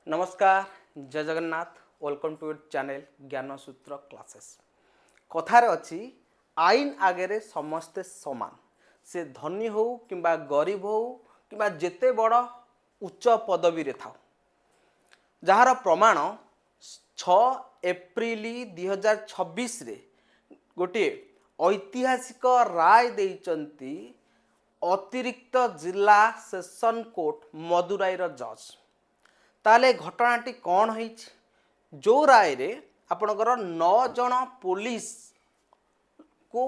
नमस्कार जय Jagannath welcome to channel Gyansutra classes. कथार अच्छी आईन आगे समस्ते समान से धनी हो कि गरीब हो कि जेते बड़ उच्च पदवी रे था जार प्रमाण 6 एप्रिल 2026 रे गोटे ऐतिहासिक राय देइचंती अतिरिक्त जिला सेशन कोर्ट मदुराई जज। ताले घटनाटी कौन है जो राय रे आपणकर 9 जन पुलिस को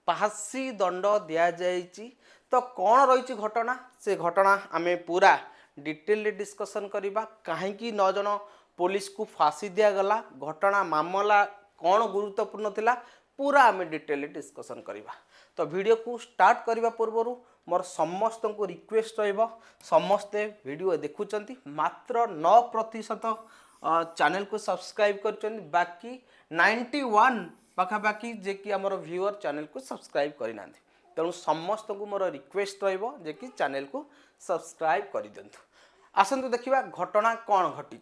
फांसी दंड दिया जाइछि। तो कौन रही घटना से घटना आमे पूरा डिटेल डिस्कशन करबा कहीं 9 जन पुलिस को फांसी दिया गला घटना मामला कौन गुरुत्वपूर्ण थिला पूरा आमे डिटेल डिस्कशन करबा। तो वीडियो को स्टार्ट करबा पूर्व मोर समस्त को रिक्वेस्ट रहिबो समस्ते वीडियो देखुचंती मात्र 9% चैनल को सब्सक्राइब करचंती बाकी 91 पाखापाखि जे कि हमर व्यूअर चैनल को सब्सक्राइब करिना तेणु समस्त को मोर रिक्वेस्ट रहिबो जे कि चैनल को सब्सक्राइब कर दियंतु। आसंतु देखिबा घटना कौन घटी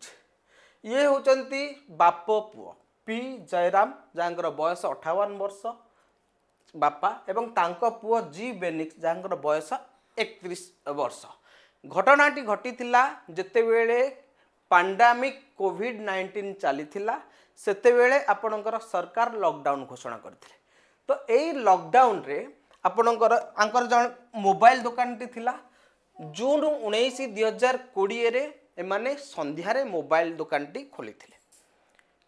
ये होचंती बाप पुओ पी जयराम जांगर बयस 58 वर्ष बापा एवं तांको पुओ जी बेनिक्स जांगर बयस 31 वर्ष। घटनाटी घटीथिला जेतेबेले पैंडेमिक कोविड-19 चलीथिला सेतेबेले आपणकर सरकार लॉकडाउन घोषणा करथिले। तो एई लॉकडाउन रे आपणकर आंकर जण मोबाइल दुकानटी थिला जून 19 2020 रे एमाने संध्यारे मोबाइल दुकानटी खोलिथिले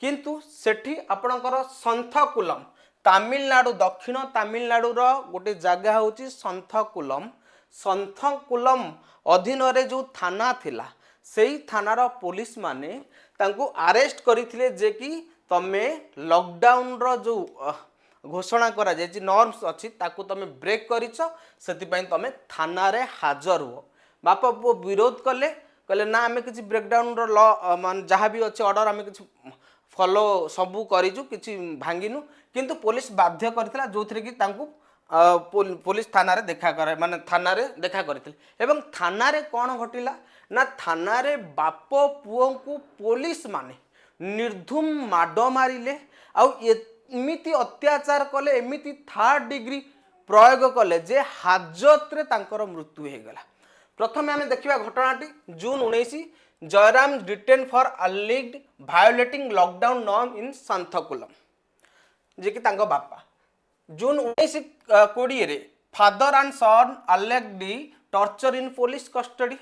किंतु सेठी आपणकर संथकुलम तमिलनाडु दक्षिण तमिलनाडु गोटे जगह होची संथकुलम। संथकुलम अधीन रे जो थाना थिला सेई थानार पुलिस माने तांको अरेस्ट करिथिले जे कि तमे लॉकडाउन रो जो घोषणा करा जे नॉर्म्स अछि ताको तमे ब्रेक करिछ सेति पई तमे थाना रे हाजर हो। बापा पुओ विरोध कले कहले ना आमे किछि ब्रेकडाउन रो लॉ मान जहाँ भी अछि ऑर्डर आमे किछि फॉलो सबू करिजु किछि भांगिनु किंतु पुलिस बाध्य करथिला जोथरे कि तांकु पुलिस थाना रे देखा करे माने थाना रे देखा करथिले एवं थाना रे कोन घटिला ना थाना रे बाप पुओ को पुलिस माने निर्धुम माडो मारिले आ एमिति अत्याचार कले एमिति 3rd डिग्री प्रयोग कले जे हाजत रे तांकर मृत्यु हे गला। प्रथमे आमे देखिबा घटनाटी June 19 Jayaram detain for alleged violating lockdown norm in Sathankulam जे कि तांको बापा जून 1920 रे father and son allegedly torture in police custody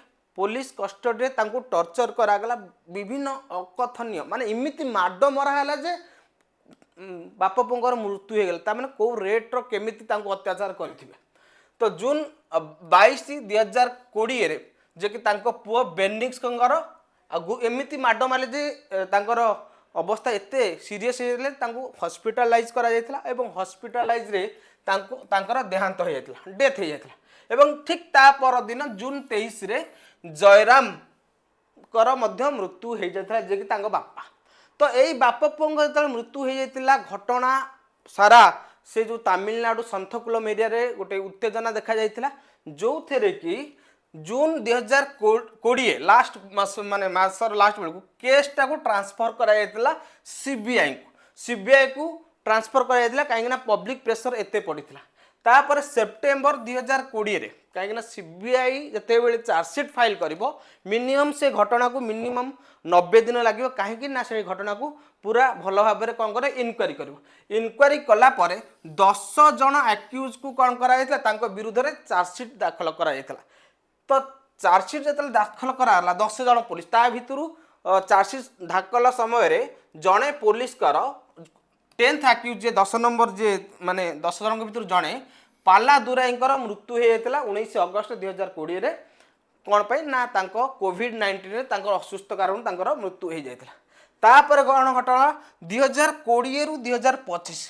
रे तांको टॉर्चर करा गला विभिन्न अकथनीय माने इमिति माडो मरा हला जे बाप पुंगर मृत्यु हे गला ता माने को रेट रो केमिति तांको अत्याचार करथिबे। तो जून 22 2020 रे जे कि तांको पुओ बेनिक्स कंगर एमिति माडो माले जे तांकर अवस्था एते सीरियस हेले तांको हॉस्पिटलाइज करा जायतिला एवं हॉस्पिटलाइज रे तांको तांकर देहांत हो जायतिला डेथ हो जायतिला एवं ठीक ता पर दिन जून 23 रे जयराम कर मध्य मृत्यु हो जायतिला जे कि तांको बापा। तो एई बाप पुंगर जतल मृत्यु हो जायतिला घटना सारा से जो तमिलनाडु संथकुलम एरिया रे गोटे उत्तेजना देखा जायतिला जो थेरे कि जून 2020 लास्ट मास माने मासर लास्ट बेलू केसटा को ट्रांसफर करा जायतिला सीबीआई को ट्रांसफर करा जायतिला काहेकि पब्लिक प्रेशर एते पड़िथिला। तापर सेप्टेम्बर 2020 रे काहेकि सीबीआई जते बेले चार्जशीट फाइल करिवो मिनिमम से घटना को मिनिमम 90 दिन लागिवो काहेकि ना से घटना को पूरा भलो भाबरे कोन करे इनक्वारी करिवो। इनक्वारी कला परे 10 जन अक्यूज को कोन करा जायतिला तांको विरुद्ध रे चार्जशीट दाखल करा जायतिला। तो चार्जशीट जतल दाखल कराला 10 जन पुलिस ता भितरु चार्जशीट दाखल समय रे जणे पुलिस कर 10th अक्यूज जे 10 नंबर जे माने 10 जन के भितर जणे पाला दुराईंकर मृत्यु हे जायतिला 19 अगस्त 2020 रे कोन पई ना तांको कोविड-19 रे तांकर असुस्थ कारण तांकर मृत्यु हे जायतिला। तापर कोन घटना 2020 रु 2025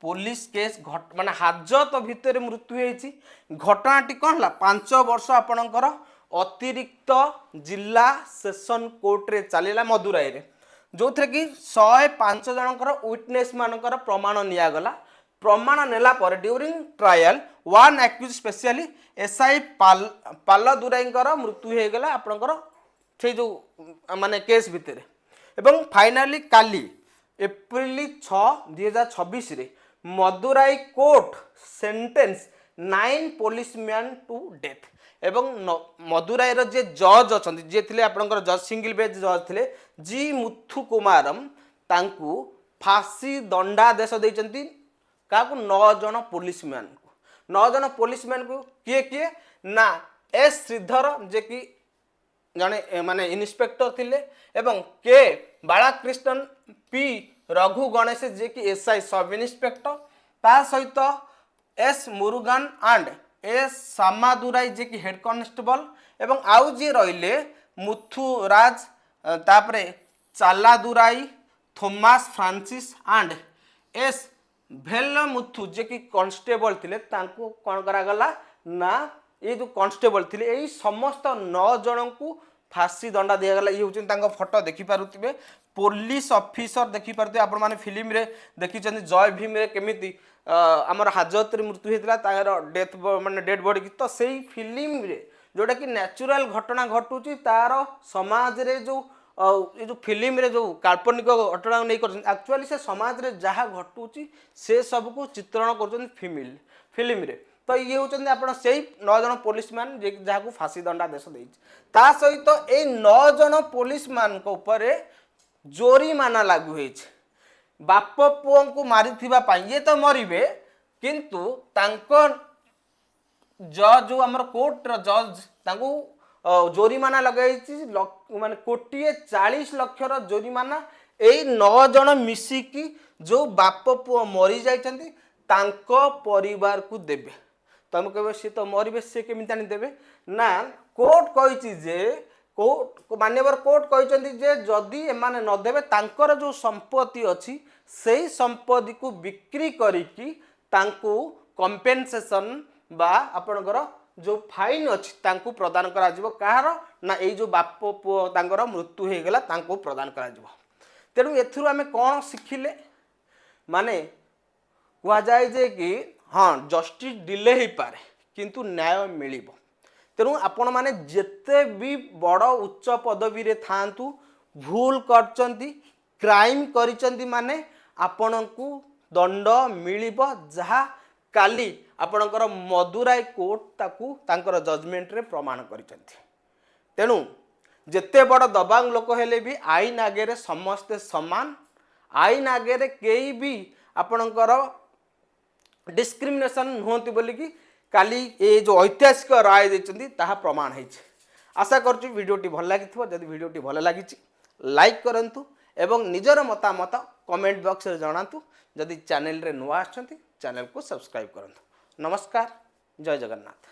पुलिस केस घट माने हाजत भितर मृत्यु हेची घटनाटी कौन ला 5 वर्ष आपणकर अतिरिक्त जिला सेशन कोर्ट रे चलेला मदुराई रे जो थे कि 105 जनकर विटनेस मानकर प्रमाण निया गला। प्रमाण नेला पर during trial one accused specially SI Paul दुराईंकर मृत्यु हो गला आपणकर से जो माने केस भितर एवं फाइनाली काली एप्रिल 6 2026 रे Madurai court sentence 9 policeman to death एवं मदुराई रो जे जज अछंती जे थिले आपनकर जज सिंगल बेंच जज थिले जी मुथु कुमारम तांकू फांसी दंडादेश देइचंती काकू 9 जन पुलिसमैन को 9 जन पुलिसमैन को किए किए ना एस श्रीधर जे कि जने माने इन्स्पेक्टर थिले एवं के बालाकृष्णन पी रघु गणेश जे कि एसआई सब इन्स्पेक्टर ता सहित एस मुरुगन एंड एस सामादुराई जे कि हेड कांस्टेबल एवं आउ जे रहिले मुथुराज तापरे चालादुराई थोमास फ्रांसिस एंड एस भेल मुथु जे कि कांस्टेबल थिले तांको कोन करा गला ना ये जो कांस्टेबल थिले एई समस्त 9 जन को फांसी दंडा दिया गला ये होचन तांको फोटो देखि पारुतिबे पुलिस ऑफिसर देखि पारुते आपण माने फिल्म रे देखि चंदी जय भीम रे केमिति हमर हाजत रे मृत्यु हेतला तार डेथ माने डेड बॉडी की तो सेही फिल्म रे जोटा कि नेचुरल घटना घटुची तार समाज रे जो ये जो फिल्म रे जो काल्पनिक घटना नहीं कर एक्चुअली से समाज रे जहाँ घटुची से सब को चित्रण कर फिल्म रे तो ये होचंदी आपण सेही 9 जन पुलिसमैन जे जहाँ को फांसी दंडादेश देइछ ता सहित ए 9 जन पुलिसमैन को ऊपर जोरीमाना लागू होइछ बाप पुओ को मारिथिबा पाई ये तो मरिबे किंतु तांकर जज जो हमर कोर्ट रो जज तांको जोरीमाना लगाइछि माने 1,40,00,000 जोरीमाना एई 9 जन मिसिकी जो बाप पुओ मरी जाइछंती तांको परिवार को देबे तुम कहे सी तो मरबे सी केमी आनी देवे ना कोर्ट कही जे कोर्ट मान्यवर कोर्ट कही जे जदि एमाने न देवे तांकर जो संपत्ति अच्छी से संपत्ति को बिक्री करिकी तांको कंपेनसेशन बा आपनकर जो फाइन अच्छी तांको प्रदान करा जिवो कहार ना ए जो बाप पुओ तांकर मृत्यु हो गला तांको प्रदान करा जिवो तेणु एथुरु आमे कोन शिखिले माने कुआ जाए जे कि हाँ जस्टिस डिले हो पारे किंतु न्याय मिलिबो तेणु आपण माने जेते भी बड़ उच्च पदवी रे थांतु भूल करचंती क्राइम करिचंती माने आपण को दंड मिलिबो जहा काली आपणकर मदुराई कोर्ट ताकू तांकर जजमेंट रे प्रमाण करिचंती तेणु जेते बड़ दबांग लोक हेले भी आईन आगे रे समस्ते समान आईन आगे रे केई भी आपणकर डिस्क्रिमिनेशन नुहति बोली कि काली ये जो ऐतिहासिक राय देचंदी ताहा प्रमाण है आशा करछु वीडियोटी भल लागिथिबो जदि वीडियोटी भल लागिछि लाइक करंतु एवं निजर मतामत कमेंट बॉक्स रे जणांतु जदि चैनल रे नुआ आछंती चैनल को सब्सक्राइब करंतु नमस्कार जय जगन्नाथ।